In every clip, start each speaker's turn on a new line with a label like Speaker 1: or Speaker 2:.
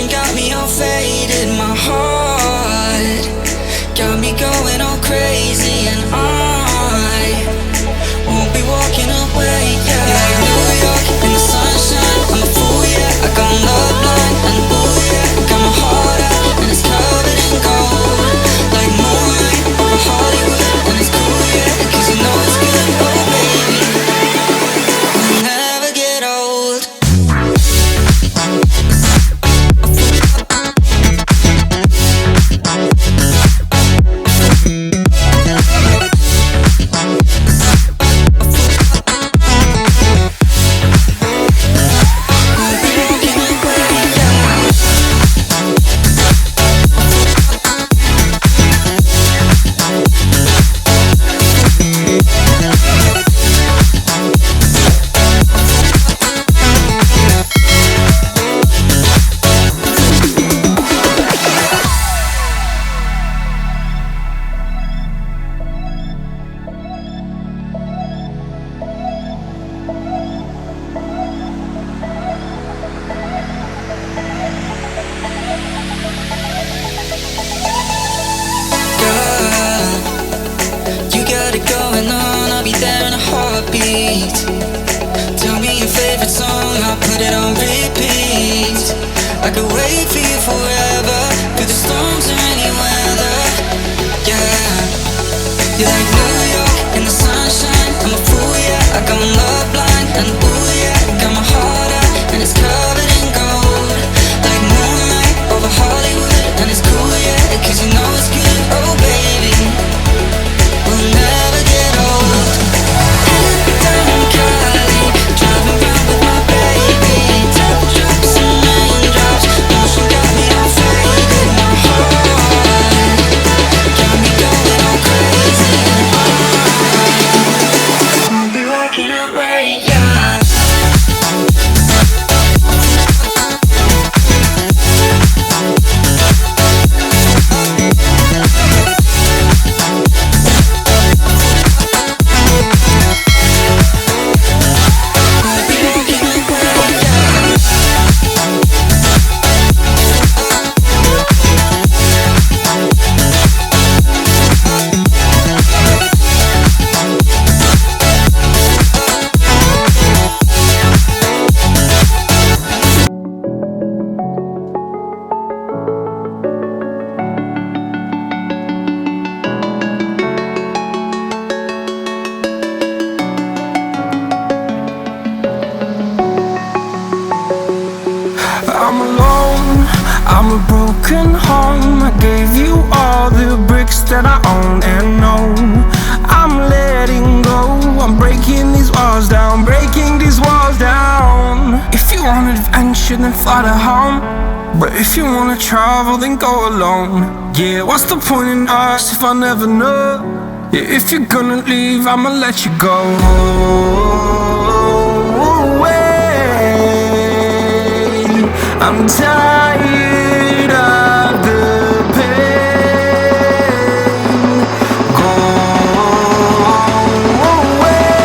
Speaker 1: got me all faded. My heart got me going all crazy, and I won't be walking away. Yeah, like New York in the sunshine. I'm a fool, yeah. I got love blind, and ooh yeah, got my heart out and it's covered in gold. Like moonlight over Hollywood, and it's cool, yeah, 'cause you know it's good. Oh baby, we'll never get old. Going on, I'll be there in a heartbeat. Tell me your favorite song, I'll put it on repeat. I could wait for you forever, through the storms or any weather. Yeah, you're like New York in the sunshine. I'm a fool, yeah, I got love blind, and ooh yeah, got my heart out and it's covered in gold. Like moonlight over Hollywood, and it's cool, yeah, 'cause you know it's good. Oh baby, we'll never get old. And down in Cali, driving around with my baby. Teardrops and raindrops, motion got me all faded. My heart got me going all crazy, and I'll be walking away, yeah.
Speaker 2: I'm alone, I'm a broken home. I gave you all the bricks that I own and know. I'm letting go, I'm breaking these walls down, breaking these walls down. If you want adventure, then fly to home. But if you wanna travel, then go alone. Yeah, what's the point in us if I never know? Yeah, if you're gonna leave, I'ma let you go. I'm tired of the pain. Go away.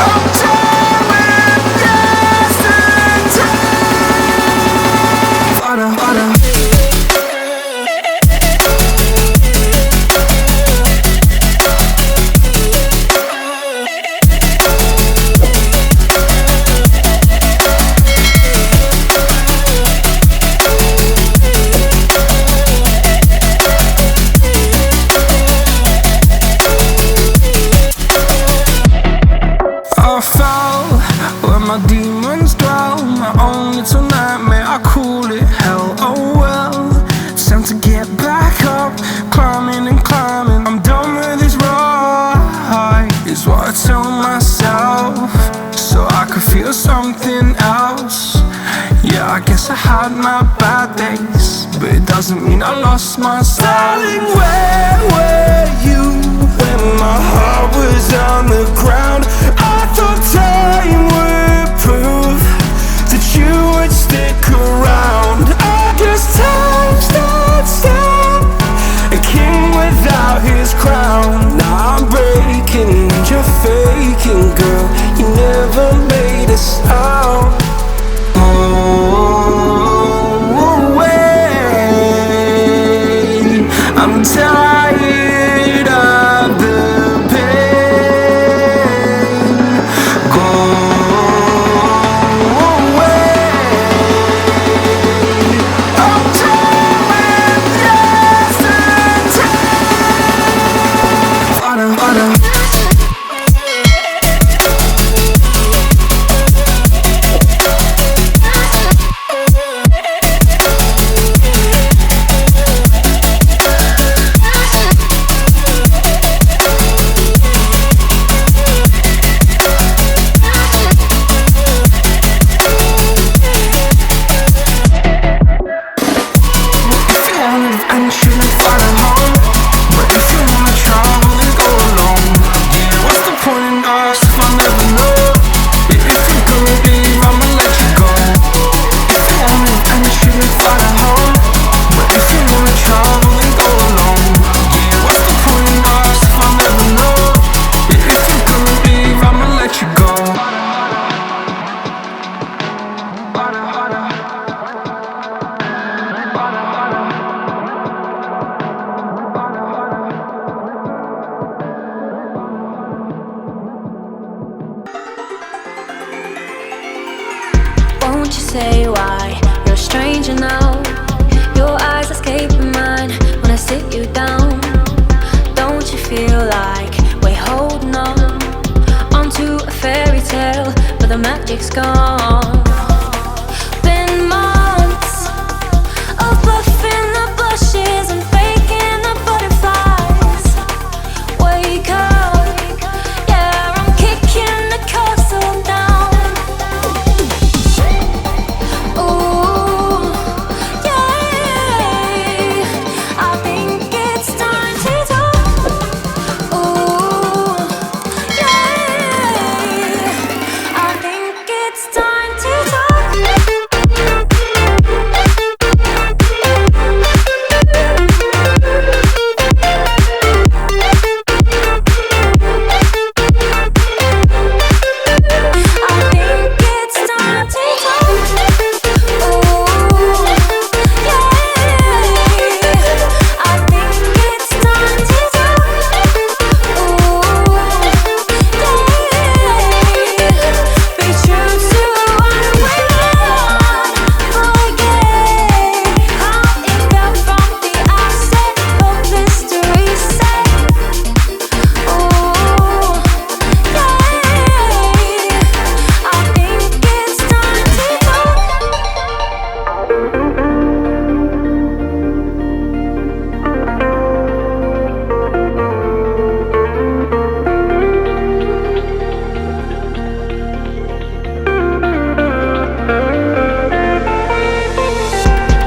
Speaker 2: I'm tired of yesterday. Fada, fada. My demons dwell, my own little nightmare, I call it hell, oh well. It's time to get back up, climbing and climbing. I'm done with this ride, is what I tell myself, so I could feel something else. Yeah, I guess I had my bad days, but it doesn't mean I lost my style. Darling, where were you when my heart was on the ground? I thought time would prove that you would stick around. I guess time stood still, a king without his crown. Now I'm breaking and you're faking, girl. You never made a sound. Oh, I'm tired of the pain. Go away. I'm done with yesterday. Father.
Speaker 3: Won't you say why you're a stranger now? Your eyes escape mine when I sit you down. Don't you feel like we're holding on onto a fairy tale, but the magic's gone? Been months of buffing the bushes and faking the butterflies. Wake up, yeah, I'm kicking the castle down. Ooh, yeah, I think it's time to talk. Ooh, yeah, I think it's time to talk.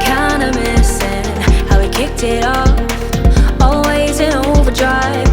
Speaker 3: Kinda missing how we kicked it off, always in overdrive.